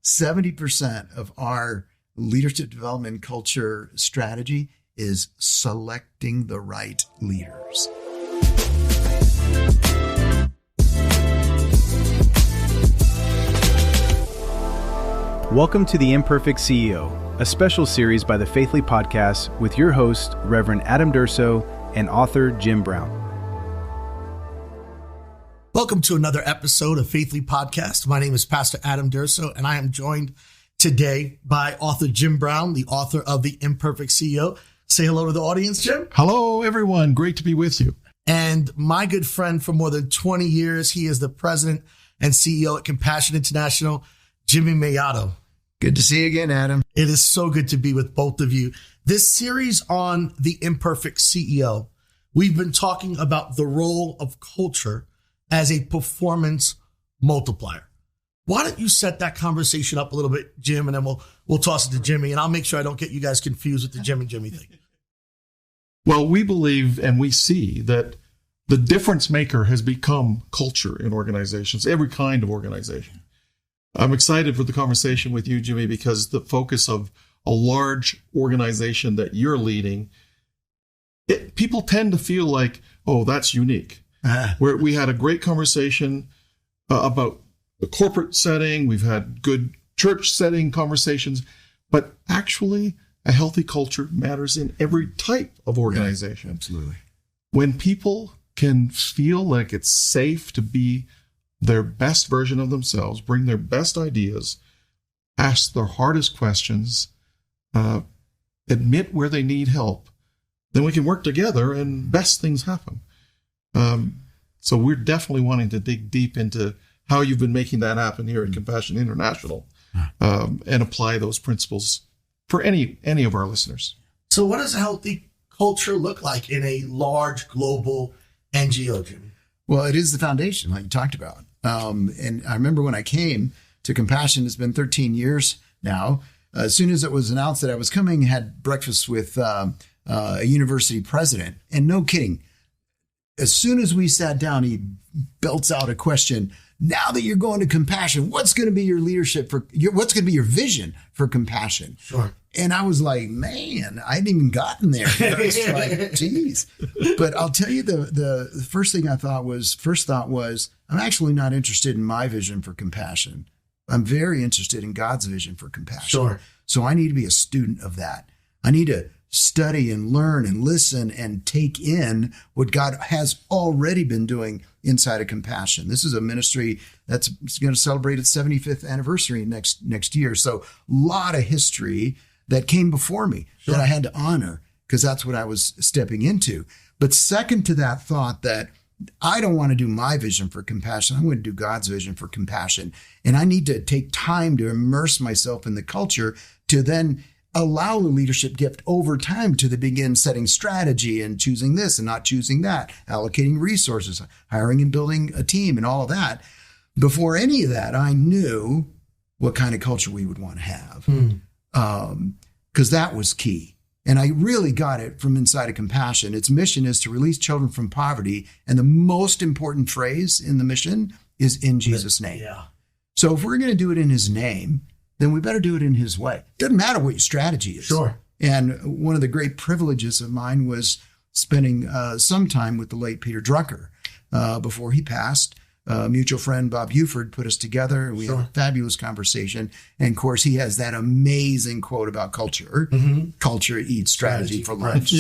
70% of our leadership development culture strategy is selecting the right leaders. Welcome to the Imperfect CEO, a special series by the Faithly Podcast with your host, Reverend Adam Durso, and author Jim Brown. Welcome to another episode of Faithly Podcast. My name is Pastor Adam Durso, and I am joined today by author Jim Brown, the author of The Imperfect CEO. Say hello to the audience, Jim. Hello, everyone. Great to be with you. And my good friend for more than 20 years, he is the president and CEO at Compassion International, Jimmy Mellado. Good to see you again, Adam. It is so good to be with both of you. This series on The Imperfect CEO, we've been talking about the role of culture as a performance multiplier. Why don't you set that conversation up a little bit, Jim, and then we'll toss it to Jimmy, and I'll make sure I don't get you guys confused with the Jim and Jimmy thing. Well, we believe and we see that the difference maker has become culture in organizations, every kind of organization. I'm excited for the conversation with you, Jimmy, because the focus of a large organization that you're leading, people tend to feel like, oh, that's unique. Where we had a great conversation about the corporate setting. We've had good church setting conversations, but actually a healthy culture matters in every type of organization. Yeah, absolutely. When people can feel like it's safe to be their best version of themselves, bring their best ideas, ask their hardest questions, admit where they need help, then we can work together and best things happen. So we're definitely wanting to dig deep into how you've been making that happen here at Compassion International, and apply those principles for any of our listeners. So what does a healthy culture look like in a large global NGO, Jimmy? Well, it is the foundation, like you talked about. And I remember when I came to Compassion, it's been 13 years now. As soon as it was announced that I was coming, I had breakfast with a university president. And no kidding, as soon as we sat down, he belts out a question. Now that you're going to Compassion, what's going to be your leadership what's going to be your vision for Compassion? Sure. And I was like, man, I hadn't even gotten there. It's like, geez. But I'll tell you, the first thought was, I'm actually not interested in my vision for Compassion. I'm very interested in God's vision for Compassion. Sure. So I need to be a student of that. I need to study and learn and listen and take in what God has already been doing inside of Compassion. This is a ministry that's going to celebrate its 75th anniversary next year. So a lot of history that came before me that I had to honor because that's what I was stepping into. But second to that thought that I don't want to do my vision for Compassion. I want to do God's vision for Compassion. And I need to take time to immerse myself in the culture to then allow the leadership gift over time to begin setting strategy and choosing this and not choosing that, allocating resources, hiring and building a team and all of that. Before any of that, I knew what kind of culture we would want to have because that was key. And I really got it from inside of Compassion. Its mission is to release children from poverty. And the most important phrase in the mission is in Jesus' name. Yeah. So if we're going to do it in his name, then we better do it in his way. Doesn't matter what your strategy is. Sure. And one of the great privileges of mine was spending some time with the late Peter Drucker before he passed. Mutual friend Bob Buford put us together. We had a fabulous conversation. And of course, he has that amazing quote about culture. Mm-hmm. Culture eats strategy for lunch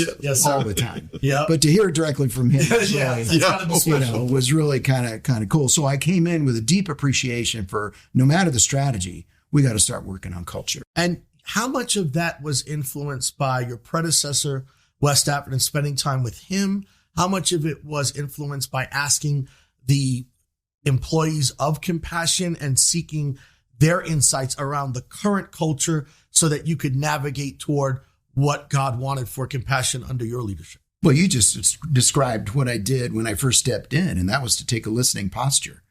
all the time. Yeah. But to hear it directly from him was really kind of cool. So I came in with a deep appreciation for no matter the strategy, we got to start working on culture. And how much of that was influenced by your predecessor, Wes Stafford, and spending time with him? How much of it was influenced by asking the employees of Compassion and seeking their insights around the current culture so that you could navigate toward what God wanted for Compassion under your leadership? Well, you just described what I did when I first stepped in, and that was to take a listening posture.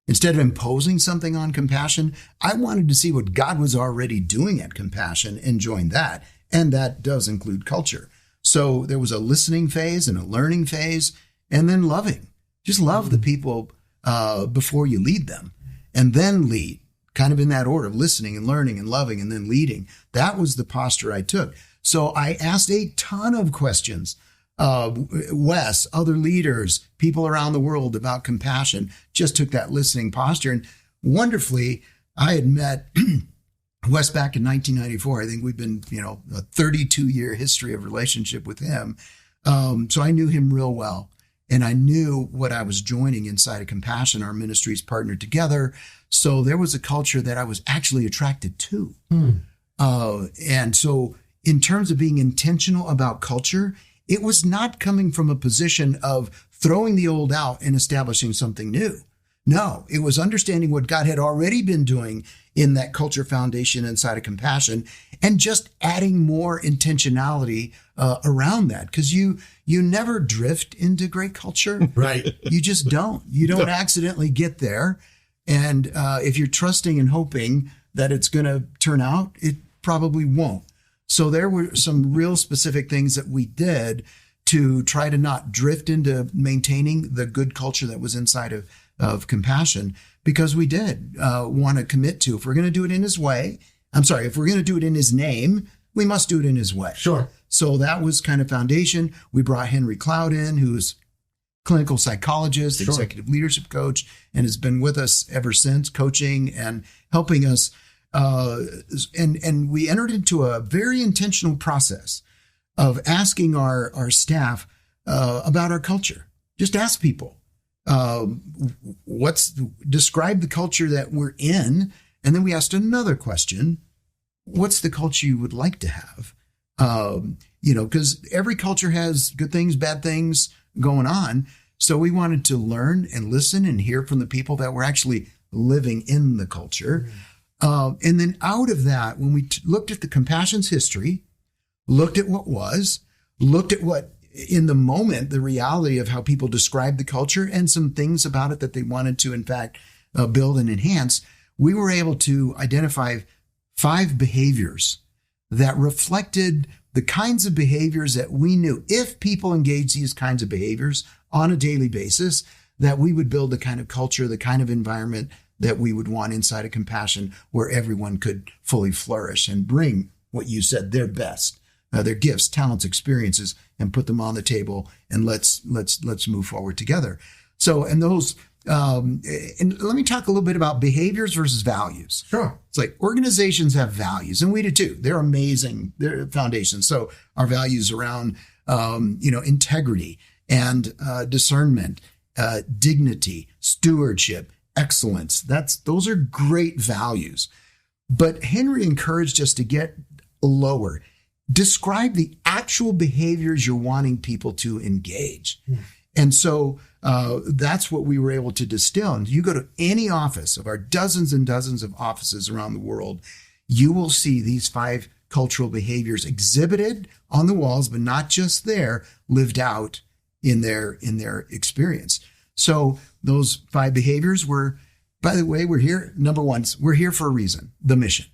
Instead of imposing something on Compassion, I wanted to see what God was already doing at Compassion and join that. And that does include culture. So there was a listening phase and a learning phase, and then loving. Just love the people before you lead them, and then lead. kind of in that order, listening and learning and loving and then leading. That was the posture I took. So I asked a ton of questions. Wes, other leaders, people around the world about compassion, just took that listening posture. And wonderfully, I had met Wes back in 1994. I think we've been, a 32-year history of relationship with him. So I knew him real well. And I knew what I was joining inside of Compassion. Our ministries partnered together. So there was a culture that I was actually attracted to. And so in terms of being intentional about culture, it was not coming from a position of throwing the old out and establishing something new. No, it was understanding what God had already been doing in that culture foundation inside of Compassion and just adding more intentionality around that. Because you never drift into great culture. Right. You just don't. You don't accidentally get there. And if you're trusting and hoping that it's going to turn out, it probably won't. So there were some real specific things that we did to try to not drift into maintaining the good culture that was inside of Compassion, because we did want to commit to, if we're going to do it in his way, if we're going to do it in his name, we must do it in his way. Sure. So that was kind of foundation. We brought Henry Cloud in, who's clinical psychologist, executive leadership coach, and has been with us ever since, coaching and helping us. And we entered into a very intentional process of asking our staff about our culture. Just ask people, describe the culture that we're in. And then we asked another question: what's the culture you would like to have? Because every culture has good things, bad things going on. So we wanted to learn and listen and hear from the people that were actually living in the culture. And then out of that, when we looked at the Compassion's history, looked at what was, looked at what in the moment, the reality of how people described the culture and some things about it that they wanted to, in fact, build and enhance, we were able to identify 5 behaviors that reflected the kinds of behaviors that we knew if people engage these kinds of behaviors on a daily basis, that we would build the kind of culture, the kind of environment that we would want inside of Compassion, where everyone could fully flourish and bring what you said, their best, their gifts, talents, experiences, and put them on the table, and let's move forward together. So, and those, and let me talk a little bit about behaviors versus values. Sure. It's like organizations have values, and we do too. They're amazing. They're foundations. So our values around, integrity and discernment, dignity, stewardship, excellence. Those are great values. But Henry encouraged us to get lower. Describe the actual behaviors you're wanting people to engage. And so that's what we were able to distill. And you go to any office of our dozens and dozens of offices around the world, you will see these 5 cultural behaviors exhibited on the walls, but not just there, lived out in their experience. So those 5 behaviors were, by the way, we're here. Number 1, we're here for a reason, the mission.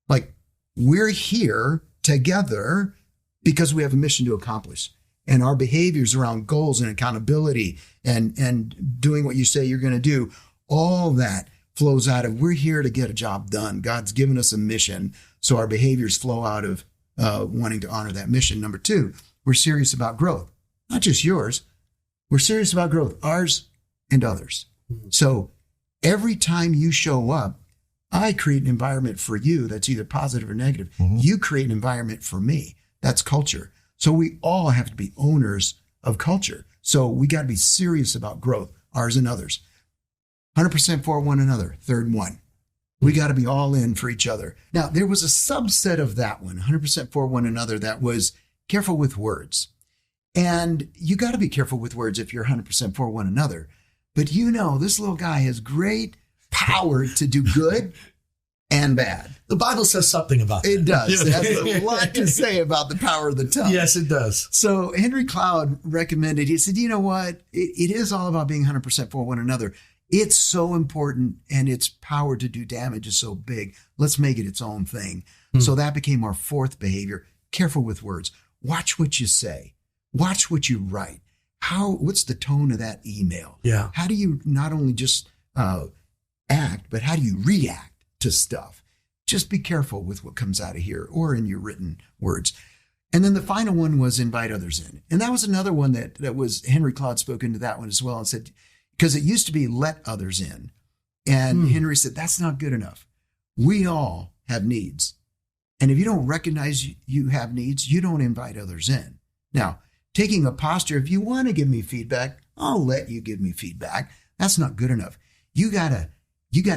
Like, we're here together because we have a mission to accomplish. And our behaviors around goals and accountability and doing what you say you're going to do, all that flows out of, we're here to get a job done. God's given us a mission. So our behaviors flow out of wanting to honor that mission. Number 2, we're serious about growth. Not just yours. We're serious about growth, ours and others. So every time you show up, I create an environment for you that's either positive or negative. You create an environment for me. That's culture. So we all have to be owners of culture. So we got to be serious about growth, ours and others. 100% for one another, third one. We got to be all in for each other. Now, there was a subset of that one, 100% for one another, that was careful with words. And you got to be careful with words if you're 100% for one another. But this little guy has great power to do good and bad. The Bible says something about that. It does. It has a lot to say about the power of the tongue. Yes, it does. So Henry Cloud recommended, he said, you know what? It is all about being 100% for one another. It's so important, and its power to do damage is so big. Let's make it its own thing. So that became our 4th behavior. Careful with words. Watch what you say. Watch what you write. What's the tone of that email? Yeah. How do you not only just act, but how do you react to stuff. Just be careful with what comes out of here or in your written words. And then the final one was invite others in. And that was another one that was, Henry Cloud spoke into that one as well and said, because it used to be let others in. And Henry said, that's not good enough. We all have needs. And if you don't recognize you have needs, you don't invite others in. Now, taking a posture, if you want to give me feedback, I'll let you give me feedback. That's not good enough. You gotta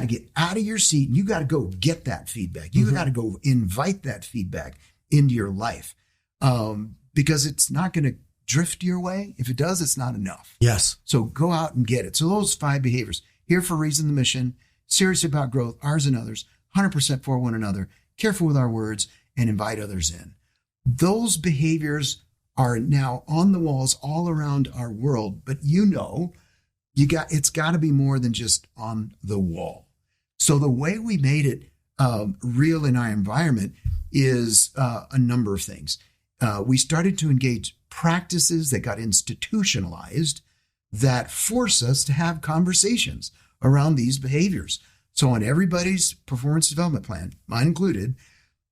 get out of your seat and you gotta go get that feedback. You gotta go invite that feedback into your life. Because it's not going to drift your way. If it does, it's not enough. Yes. So go out and get it. So those 5 behaviors: here for a reason, the mission, serious about growth, ours and others, 100% for one another, careful with our words, and invite others in. Those behaviors are now on the walls all around our world, but it's got to be more than just on the wall. So the way we made it real in our environment is a number of things. We started to engage practices that got institutionalized that force us to have conversations around these behaviors. So on everybody's performance development plan, mine included,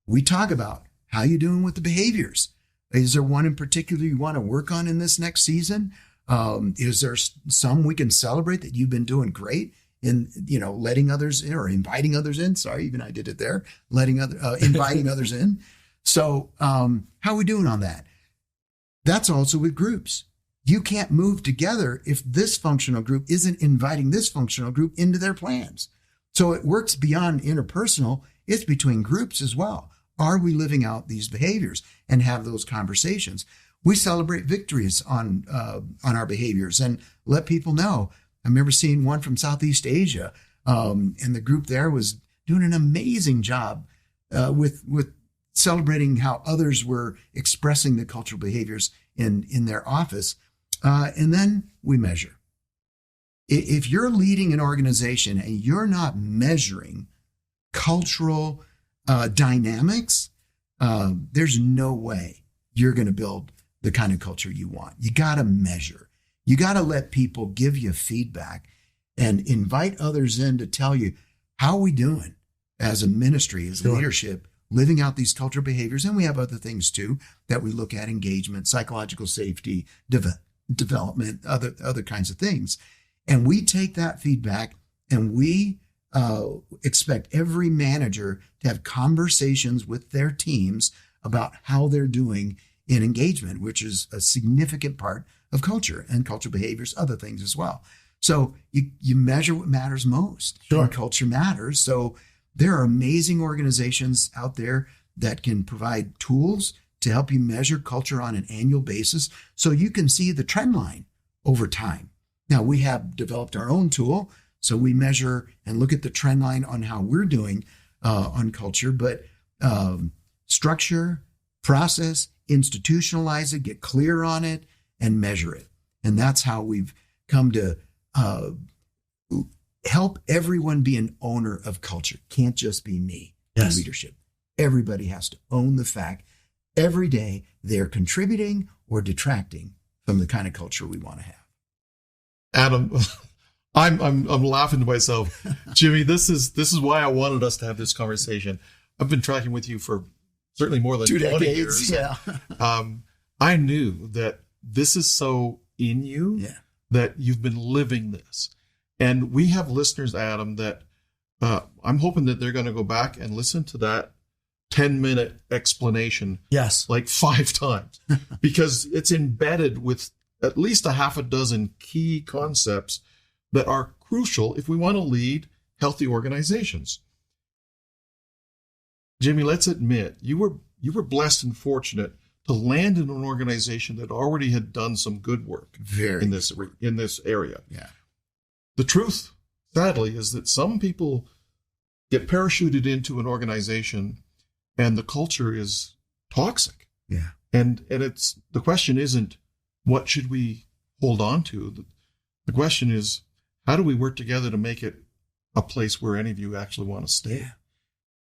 we talk about how you doing with the behaviors. Is there one in particular you want to work on in this next season? Is there some we can celebrate that you've been doing great in, letting others in or inviting others in? Sorry, even I did it there. Inviting others in. So how are we doing on that? That's also with groups. You can't move together if this functional group isn't inviting this functional group into their plans. So it works beyond interpersonal. It's between groups as well. Are we living out these behaviors and have those conversations? We celebrate victories on our behaviors and let people know. I remember seeing one from Southeast Asia, and the group there was doing an amazing job with celebrating how others were expressing the cultural behaviors in their office. And then we measure. If you're leading an organization and you're not measuring cultural dynamics, there's no way you're going to build the kind of culture you want. You got to measure. You got to let people give you feedback and invite others in to tell you, how are we doing as a ministry, as leadership, living out these cultural behaviors? And we have other things too that we look at: engagement, psychological safety, development, other kinds of things. And we take that feedback and we expect every manager to have conversations with their teams about how they're doing in engagement, which is a significant part of culture and cultural behaviors, other things as well. So you measure what matters most. Sure. And culture matters. So there are amazing organizations out there that can provide tools to help you measure culture on an annual basis so you can see the trend line over time. Now, we have developed our own tool, so we measure and look at the trend line on how we're doing on culture, but structure, process, institutionalize it, get clear on it, and measure it. And that's how we've come to help everyone be an owner of culture. Can't just be me in leadership. Everybody has to own the fact every day they're contributing or detracting from the kind of culture we want to have. Adam, I'm laughing to myself. Jimmy, this is why I wanted us to have this conversation. I've been tracking with you for certainly more than 2 20 decades. years. Yeah. I knew that this is so in you that you've been living this. And we have listeners, Adam, that I'm hoping that they're going to go back and listen to that 10-minute explanation like 5 times because it's embedded with at least a half a dozen key concepts that are crucial if we want to lead healthy organizations. Jimmy, let's admit you were blessed and fortunate to land in an organization that already had done some good work in this area. Yeah. The truth, sadly, is that some people get parachuted into an organization and the culture is toxic. Yeah. And it's the question isn't what should we hold on to? The question is, how do we work together to make it a place where any of you actually want to stay? Yeah.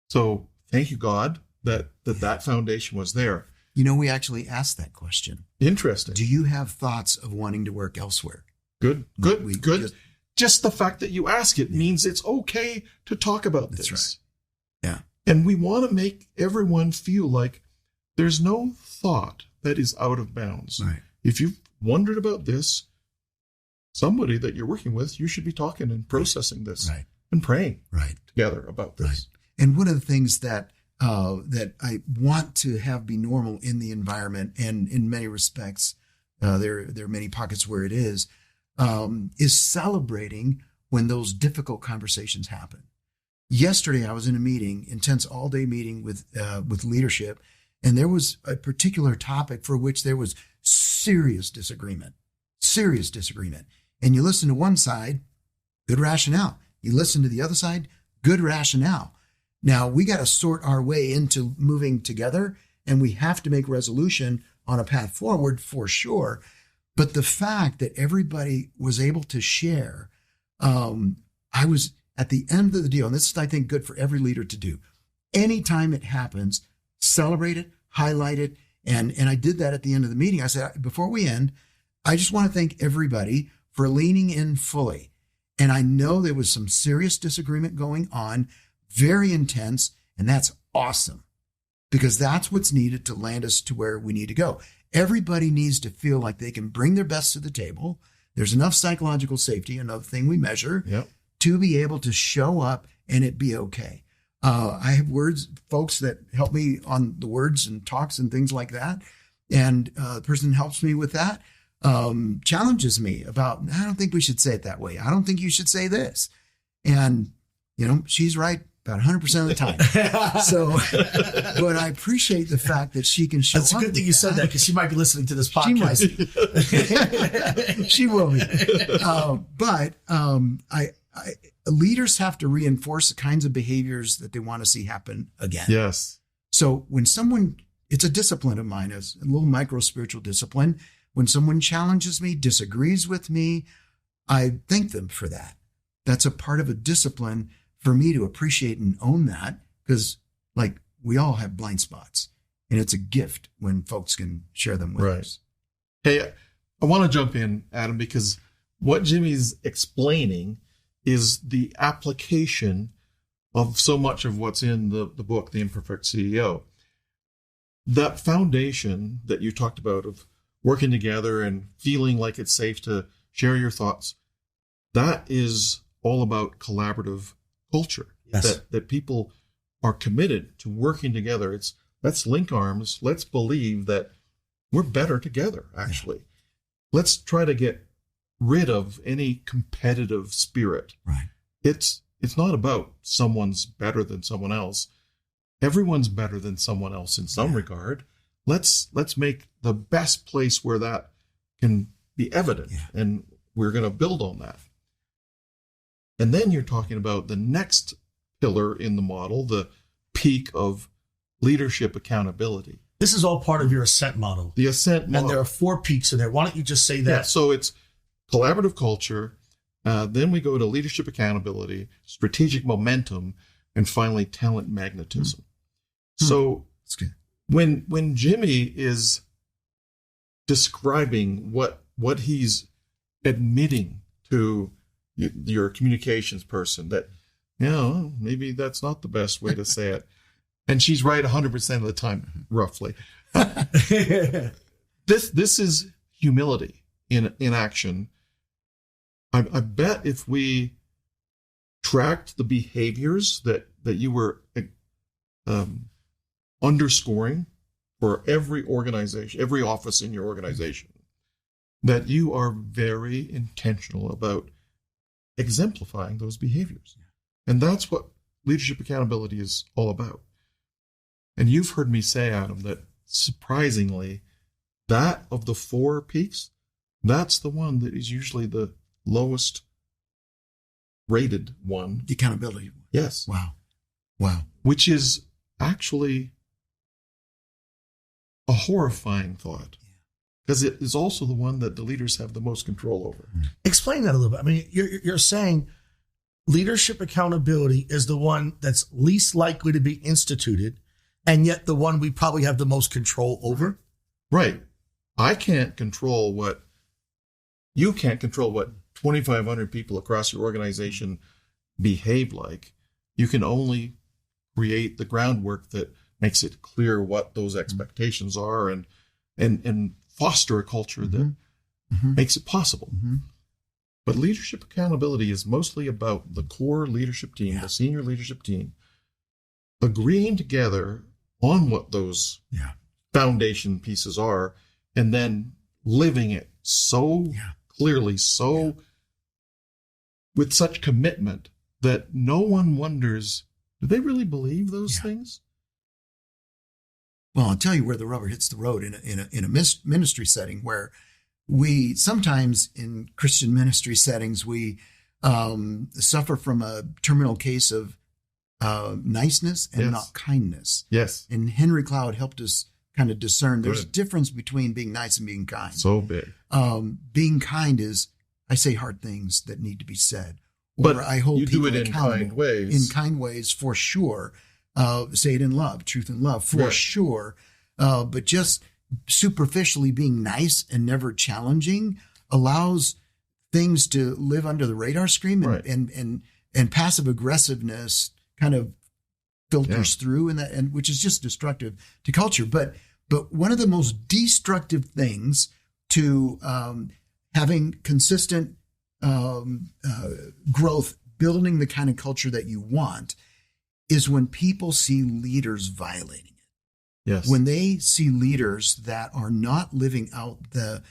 So thank you, God, that foundation was there. We actually asked that question. Interesting. Do you have thoughts of wanting to work elsewhere? Good. Just the fact that you ask it means it's okay to talk about this. That's right. Yeah. And we want to make everyone feel like there's no thought that is out of bounds. Right. If you've wondered about this, somebody that you're working with, you should be talking and processing this Right. and praying Right. together about this. Right. And one of the things that I want to have be normal in the environment, and in many respects, there are many pockets where it is celebrating when those difficult conversations happen. Yesterday, I was in a meeting, intense all-day meeting with leadership, and there was a particular topic for which there was serious disagreement. And you listen to one side, good rationale. You listen to the other side, good rationale. Now, we got to sort our way into moving together, and we have to make resolution on a path forward for sure. But the fact that everybody was able to share, I was at the end of the deal, and this is, I think, good for every leader to do. Anytime it happens, celebrate it, highlight it. And I did that at the end of the meeting. I said, before we end, I just want to thank everybody for leaning in fully. And I know there was some serious disagreement going on, very intense, and that's awesome, because that's what's needed to land us to where we need to go. Everybody needs to feel like they can bring their best to the table. There's enough psychological safety, another thing we measure, to be able to show up and it be okay. I have folks that help me on the words and talks and things like that. And the person helps me with that, challenges me about, I don't think we should say it that way. I don't think you should say this. And, she's right about 100% of the time. So, but I appreciate the fact that she can show up. That's a good thing you said that, because she might be listening to this podcast. She will be. But leaders have to reinforce the kinds of behaviors that they want to see happen again. Yes. So when it's a discipline of mine, it's a little micro spiritual discipline. When someone challenges me, disagrees with me, I thank them for that. That's a part of a discipline for me to appreciate and own that, because we all have blind spots, and it's a gift when folks can share them with us. Hey, I want to jump in, Adam, because what Jimmy's explaining is the application of so much of what's in the book, The Imperfect CEO. That foundation that you talked about of working together and feeling like it's safe to share your thoughts, that is all about collaborative culture. Yes. That people are committed to working together. Let's link arms. Let's believe that we're better together, actually. Let's try to get rid of any competitive spirit. Right. It's not about someone's better than someone else. Everyone's better than someone else in some regard. Let's make the best place where that can be evident, and we're going to build on that. And then you're talking about the next pillar in the model, the peak of leadership accountability. This is all part of your ascent model. The ascent model. And there are 4 peaks in there. Why don't you just say that? Yeah, so it's collaborative culture. Then we go to leadership accountability, strategic momentum, and finally talent magnetism. So That's good. when Jimmy is describing what he's admitting to your communications person, that maybe that's not the best way to say it, and she's right 100% of the time, roughly. This is humility in action. I bet if we tracked the behaviors that you were underscoring for every organization, every office in your organization, that you are very intentional about exemplifying those behaviors. And that's what leadership accountability is all about. And you've heard me say, Adam, that surprisingly, that of the 4 peaks, that's the one that is usually the lowest rated one. The accountability. Yes. Wow. Which is actually a horrifying thought, because it is also the one that the leaders have the most control over. Explain that a little bit. I mean, you're saying leadership accountability is the one that's least likely to be instituted, and yet the one we probably have the most control over. Right. I can't control you can't control what 2,500 people across your organization behave like. You can only create the groundwork that makes it clear what those expectations are and foster a culture that makes it possible. But leadership accountability is mostly about the core leadership team, the senior leadership team, agreeing together on what those foundation pieces are, and then living it so clearly, with such commitment that no one wonders, do they really believe those things? Well, I'll tell you where the rubber hits the road in a ministry setting, where we sometimes in Christian ministry settings, we suffer from a terminal case of niceness and not kindness. Yes. And Henry Cloud helped us kind of discern there's a difference between being nice and being kind. So big. Being kind is, I say hard things that need to be said. But I hold you do it in kind ways. In kind ways, for sure. Say it in love, truth and love, for sure. But just superficially being nice and never challenging allows things to live under the radar screen, and passive aggressiveness kind of filters through, and which is just destructive to culture. But one of the most destructive things to having consistent growth, building the kind of culture that you want, is when people see leaders violating it. Yes. When they see leaders that are not living out the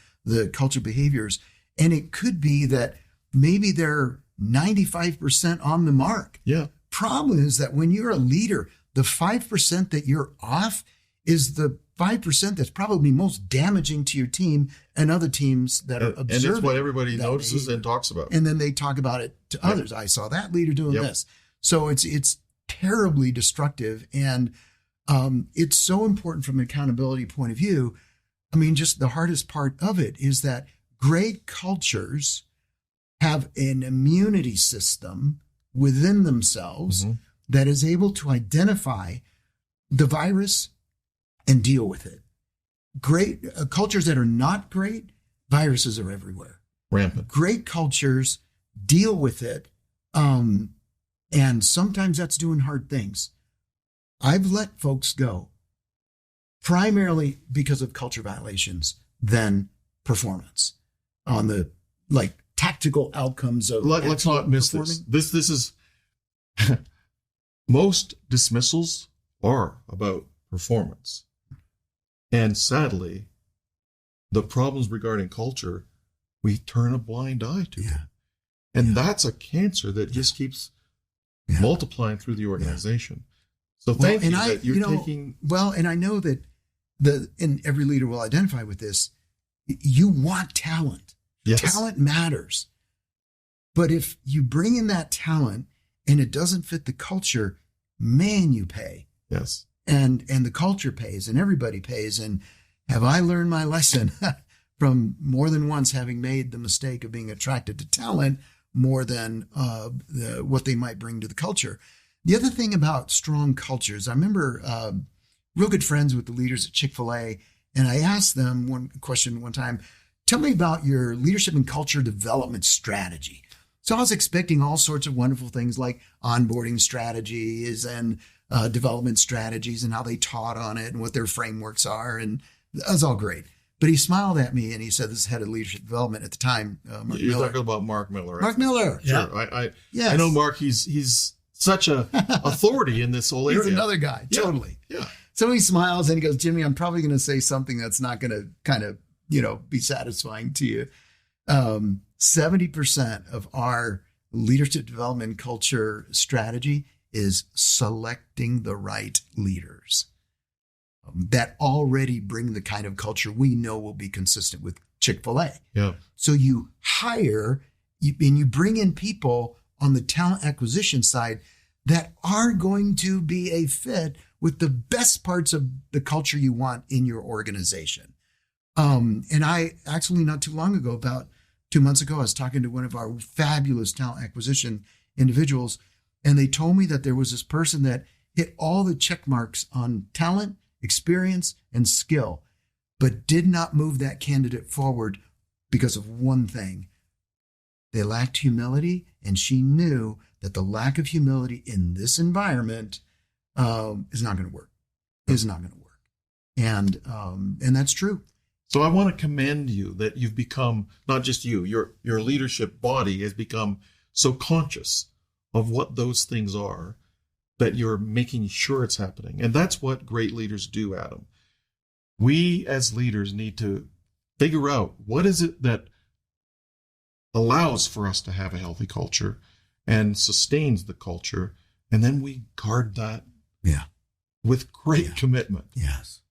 culture behaviors, and it could be that maybe they're 95% on the mark. Yeah. Problem is that when you're a leader, the 5% that you're off is the 5% that's probably most damaging to your team and other teams that are observing. And it's what everybody notices behavior. And talks about. And then they talk about it to others. I saw that leader doing this. So it's terribly destructive. And it's so important from an accountability point of view. I mean, just the hardest part of it is that great cultures have an immunity system within themselves that is able to identify the virus and deal with it. Great cultures that are not great, viruses are everywhere. Rampant. Great cultures deal with it. And sometimes that's doing hard things. I've let folks go primarily because of culture violations than performance on the tactical outcomes of. Let's not miss this. This is most dismissals are about performance. And sadly, the problems regarding culture, we turn a blind eye to. And that's a cancer that just keeps multiplying through the organization. So thank you that you're taking. Well, and I know that and every leader will identify with this. You want talent. Yes. Talent matters. But if you bring in that talent and it doesn't fit the culture, man, you pay. Yes. And the culture pays, and everybody pays. And have I learned my lesson from more than once having made the mistake of being attracted to talent more than what they might bring to the culture. The other thing about strong cultures, I remember real good friends with the leaders at Chick-fil-A, and I asked them one question one time, tell me about your leadership and culture development strategy. So I was expecting all sorts of wonderful things like onboarding strategies and development strategies and how they taught on it and what their frameworks are. And that was all great. But he smiled at me and he said, this is head of leadership development at the time, Mark You're Miller. talking about Mark Miller. Right? Mark Miller. Sure. I know Mark. He's such a authority in this whole area. He's another guy. Totally. Yeah. So he smiles and he goes, Jimmy, I'm probably going to say something that's not going to kind of, be satisfying to you. 70% of our leadership development culture strategy is selecting the right leaders that already bring the kind of culture we know will be consistent with Chick-fil-A. Yeah. So you hire and you bring in people on the talent acquisition side that are going to be a fit with the best parts of the culture you want in your organization. And I actually not too long ago, about 2 months ago, I was talking to one of our fabulous talent acquisition individuals, and they told me that there was this person that hit all the check marks on talent, experience, and skill, but did not move that candidate forward because of one thing. They lacked humility, and she knew that the lack of humility in this environment is not going to work. Is not going to work. And that's true. So I want to commend you that you've become, not just you, your leadership body has become so conscious of what those things are that you're making sure it's happening. And that's what great leaders do, Adam. We as leaders need to figure out what is it that allows for us to have a healthy culture and sustains the culture. And then we guard that with great commitment. Yes.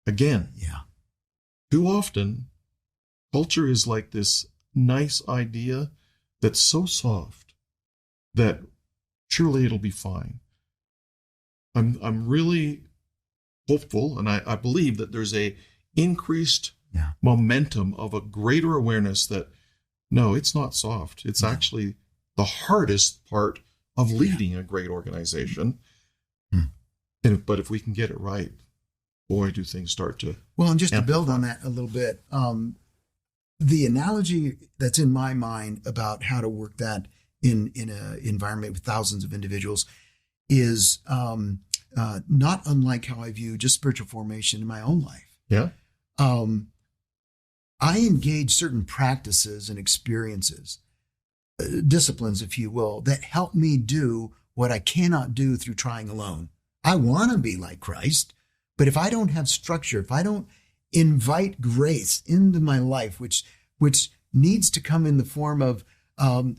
Again, Yeah. too often, culture is like this nice idea that's so soft that surely it'll be fine. I'm really hopeful, and I believe that there's a increased momentum of a greater awareness that, no, it's not soft. It's actually the hardest part of leading a great organization. But if we can get it right, boy, do things start to... Well, and just to build on that a little bit, the analogy that's in my mind about how to work that in an environment with thousands of individuals is not unlike how I view just spiritual formation in my own life. Yeah. I engage certain practices and experiences, disciplines, if you will, that help me do what I cannot do through trying alone. I want to be like Christ, but if I don't have structure, if I don't invite grace into my life, which needs to come in the form of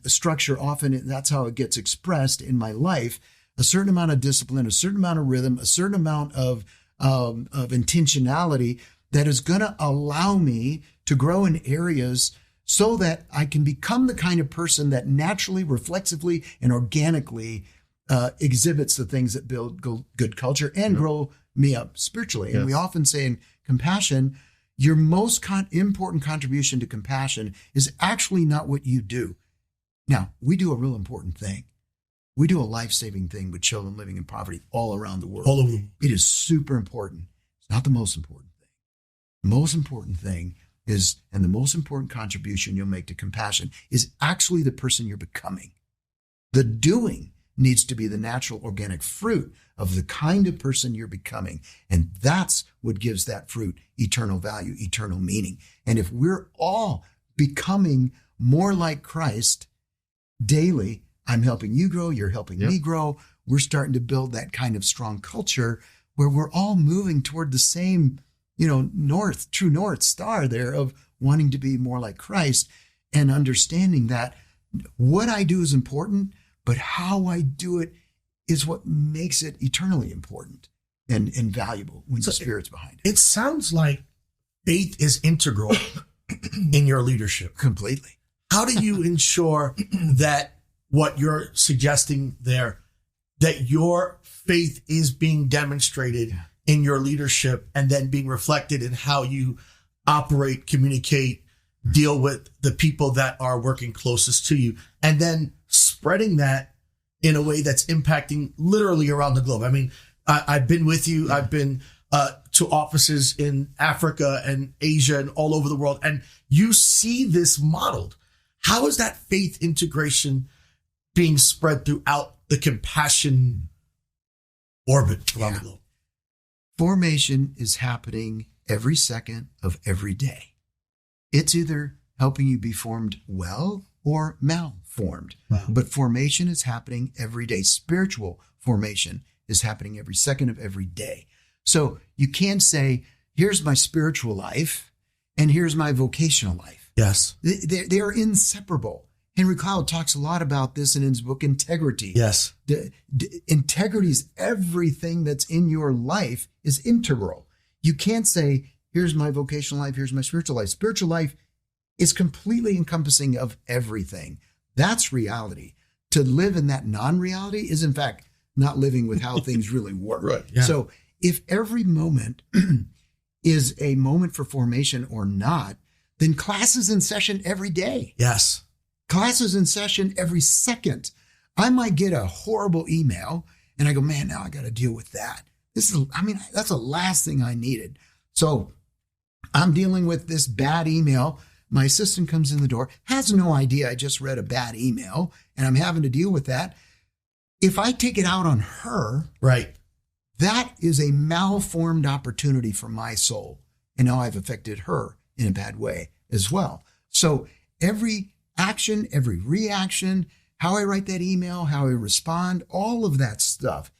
structure, often that's how it gets expressed in my life, a certain amount of discipline, a certain amount of rhythm, a certain amount of intentionality that is going to allow me to grow in areas so that I can become the kind of person that naturally, reflexively, and organically exhibits the things that build good culture and grow me up spiritually. And we often say in compassion, your most important contribution to compassion is actually not what you do. Now, we do a real important thing. We do a life-saving thing with children living in poverty all around the world. All over the world. It is super important. It's not the most important thing. The most important thing is, and the most important contribution you'll make to compassion is actually the person you're becoming. The doing needs to be the natural organic fruit of the kind of person you're becoming. And that's what gives that fruit eternal value, eternal meaning. And if we're all becoming more like Christ daily, I'm helping you grow, you're helping me grow. We're starting to build that kind of strong culture where we're all moving toward the same, true north star there of wanting to be more like Christ and understanding that what I do is important, but how I do it is what makes it eternally important and valuable when the Spirit's behind it. It sounds like faith is integral in your leadership. Completely. How do you ensure that what you're suggesting there, that your faith is being demonstrated in your leadership and then being reflected in how you operate, communicate, deal with the people that are working closest to you, and then spreading that in a way that's impacting literally around the globe? I mean, I've been with you. I've been to offices in Africa and Asia and all over the world, and you see this modeled. How is that faith integration being spread throughout the compassion orbit around the globe? Formation is happening every second of every day. It's either helping you be formed well or malformed. Wow. But formation is happening every day. Spiritual formation is happening every second of every day. So you can't say, here's my spiritual life and here's my vocational life. Yes. They are inseparable. Henry Cloud talks a lot about this in his book, Integrity. Yes. Integrity is everything that's in your life is integral. You can't say, here's my vocational life, here's my spiritual life. Spiritual life is completely encompassing of everything. That's reality. To live in that non-reality is, in fact, not living with how things really work. Right. Yeah. So if every moment is a moment for formation or not, then class is in session every day. Yes. Class is in session every second. I might get a horrible email and I go, man, now I got to deal with that. That's the last thing I needed. So I'm dealing with this bad email. My assistant comes in the door, has no idea I just read a bad email and I'm having to deal with that. If I take it out on her, Right. that is a malformed opportunity for my soul. And now I've affected her in a bad way as well. So every action, every reaction, how I write that email, how I respond, all of that stuff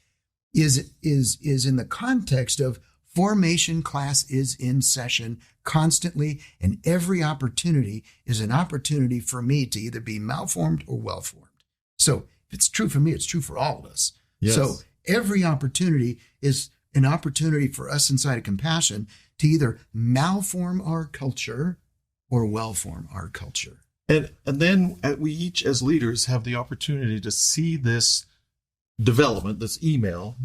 is in the context of formation class is in session constantly, and every opportunity is an opportunity for me to either be malformed or well-formed. So if it's true for me, it's true for all of us. Yes. So every opportunity is an opportunity for us inside of compassion to either malform our culture or well-form our culture. And then we each as leaders have the opportunity to see this development, this email,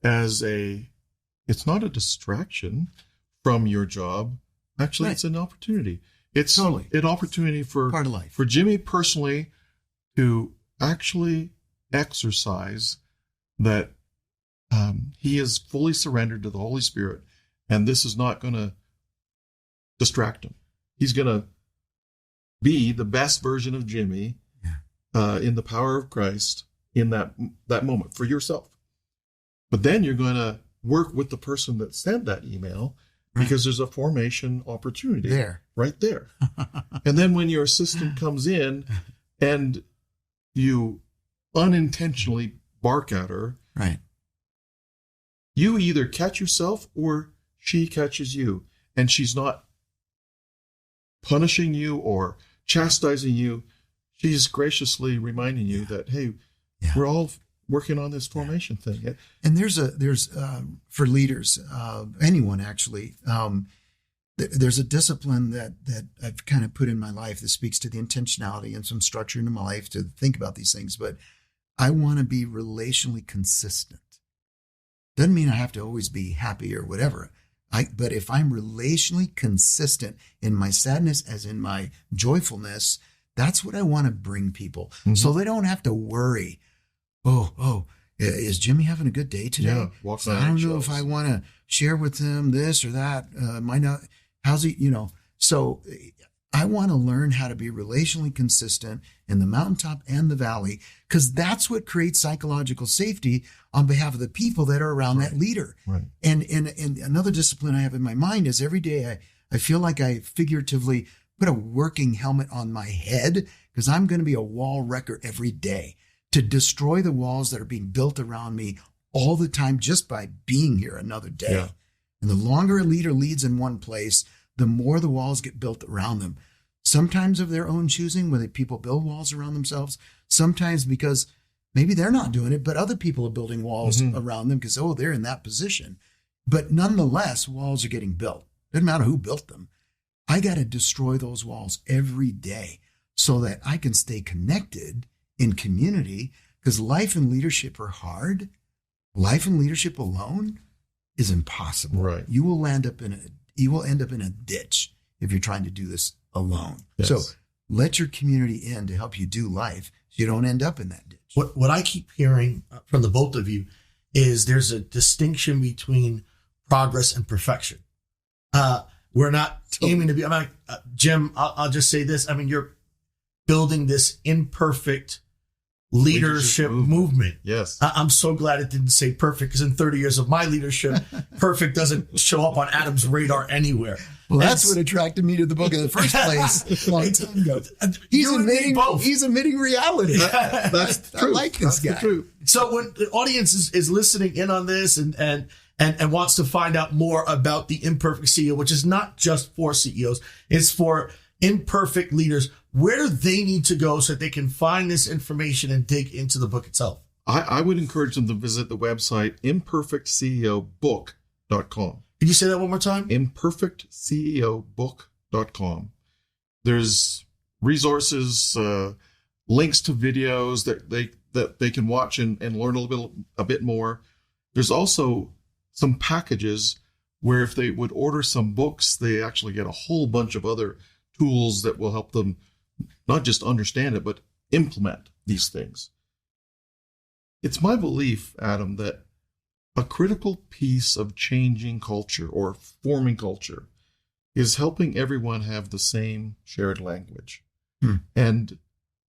as it's not a distraction from your job. Actually, It's an opportunity. It's totally an opportunity for part of life. For Jimmy personally to actually exercise that he is fully surrendered to the Holy Spirit, and this is not going to distract him. He's going to be the best version of Jimmy in the power of Christ in that moment for yourself. But then you're going to work with the person that sent that email, because there's a formation opportunity right there. And then when your assistant comes in and you unintentionally bark at her, right, you either catch yourself or she catches you, and she's not punishing you or chastising you. She's graciously reminding you that, hey, we're all working on this formation thing. And there's for leaders, anyone actually, there's a discipline that I've kind of put in my life that speaks to the intentionality and some structure into my life to think about these things. But I want to be relationally consistent. Doesn't mean I have to always be happy or whatever. But if I'm relationally consistent in my sadness as in my joyfulness, that's what I want to bring people. Mm-hmm. So they don't have to worry. Oh, is Jimmy having a good day today? Yeah, I don't know if I want to share with him this or that. Might not. How's he? So I want to learn how to be relationally consistent in the mountaintop and the valley, because that's what creates psychological safety on behalf of the people that are around that leader. Right. And another discipline I have in my mind is every day I feel like I figuratively put a working helmet on my head, because I'm going to be a wall wrecker every day to destroy the walls that are being built around me all the time just by being here another day. Yeah. And the longer a leader leads in one place, the more the walls get built around them. Sometimes of their own choosing, when people build walls around themselves, sometimes because maybe they're not doing it, but other people are building walls around them because, they're in that position. But nonetheless, walls are getting built. Doesn't matter who built them. I got to destroy those walls every day so that I can stay connected in community, because life and leadership are hard. Life and leadership alone is impossible. Right. You will end up in a ditch if you're trying to do this alone. Yes. So let your community in to help you do life so you don't end up in that ditch. What I keep hearing from the both of you is there's a distinction between progress and perfection. We're not aiming to be, Jim, I'll just say this. You're building this imperfect leadership movement. Yes. I'm so glad it didn't say perfect, because in 30 years of my leadership, perfect doesn't show up on Adam's radar anywhere. Well, that's what attracted me to the book in the first place a long time ago. He's admitting reality. That's I like this guy. So when the audience is listening in on this and wants to find out more about the Imperfect CEO, which is not just for CEOs, it's for imperfect leaders, where do they need to go so that they can find this information and dig into the book itself? I would encourage them to visit the website imperfectceobook.com. Can you say that one more time? imperfectceobook.com. There's resources, links to videos that they can watch and learn a bit more. There's also some packages where if they would order some books, they actually get a whole bunch of other tools that will help them not just understand it, but implement these things. It's my belief, Adam, that a critical piece of changing culture or forming culture is helping everyone have the same shared language. And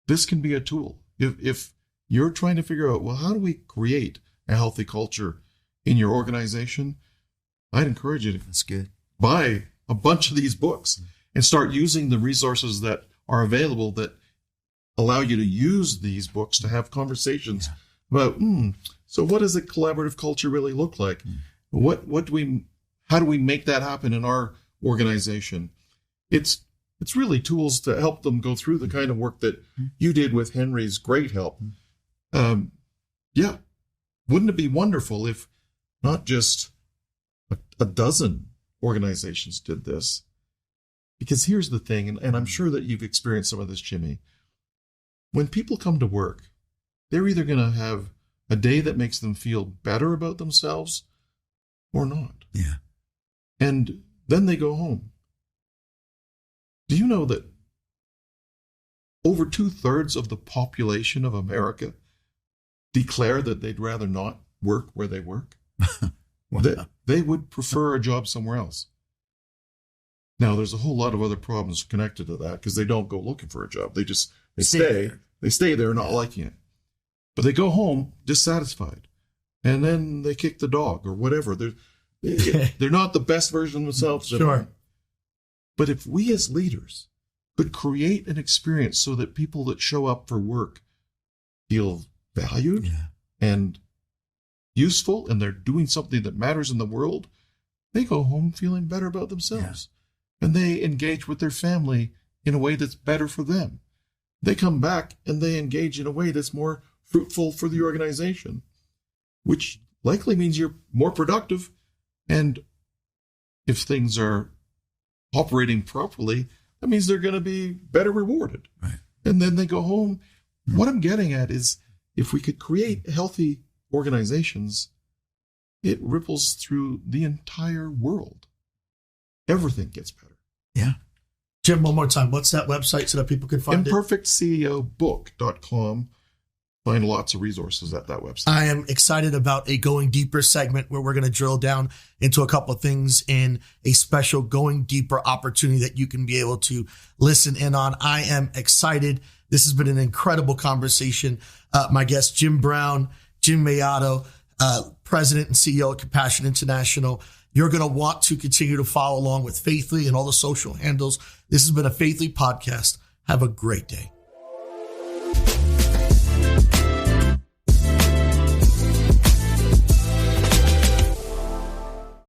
this can be a tool. If you're trying to figure out, well, how do we create a healthy culture in your organization, I'd encourage you to That's good. buy a bunch of these books and start using the resources that are available that allow you to use these books to have conversations about, so what does a collaborative culture really look like? How do we make that happen in our organization? It's really tools to help them go through the kind of work that you did with Henry's great help. Wouldn't it be wonderful if not just a dozen organizations did this? Because here's the thing, and I'm sure that you've experienced some of this, Jimmy. When people come to work, they're either going to have a day that makes them feel better about themselves or not. Yeah. And then they go home. Do you know that over 2/3 of the population of America declare that they'd rather not work where they work? Wow. They would prefer a job somewhere else. Now, there's a whole lot of other problems connected to that because they don't go looking for a job. They stay there not liking it. But they go home dissatisfied. And then they kick the dog or whatever. They're not the best version of themselves. Sure. But if we as leaders could create an experience so that people that show up for work feel valued and useful and they're doing something that matters in the world, they go home feeling better about themselves. And they engage with their family in a way that's better for them. They come back and they engage in a way that's more fruitful for the organization, which likely means you're more productive. And if things are operating properly, that means they're going to be better rewarded. Right. And then they go home. What I'm getting at is if we could create healthy organizations, it ripples through the entire world. Everything gets better. Yeah. Jim, one more time. What's that website so that people can find ImperfectCEObook.com. Find lots of resources at that website. I am excited about a Going Deeper segment where we're going to drill down into a couple of things in a special Going Deeper opportunity that you can be able to listen in on. I am excited. This has been an incredible conversation. My guest, Jim Brown, Jimmy Mellado, President and CEO of Compassion International. You're going to want to continue to follow along with Faithly and all the social handles. This has been a Faithly podcast. Have a great day.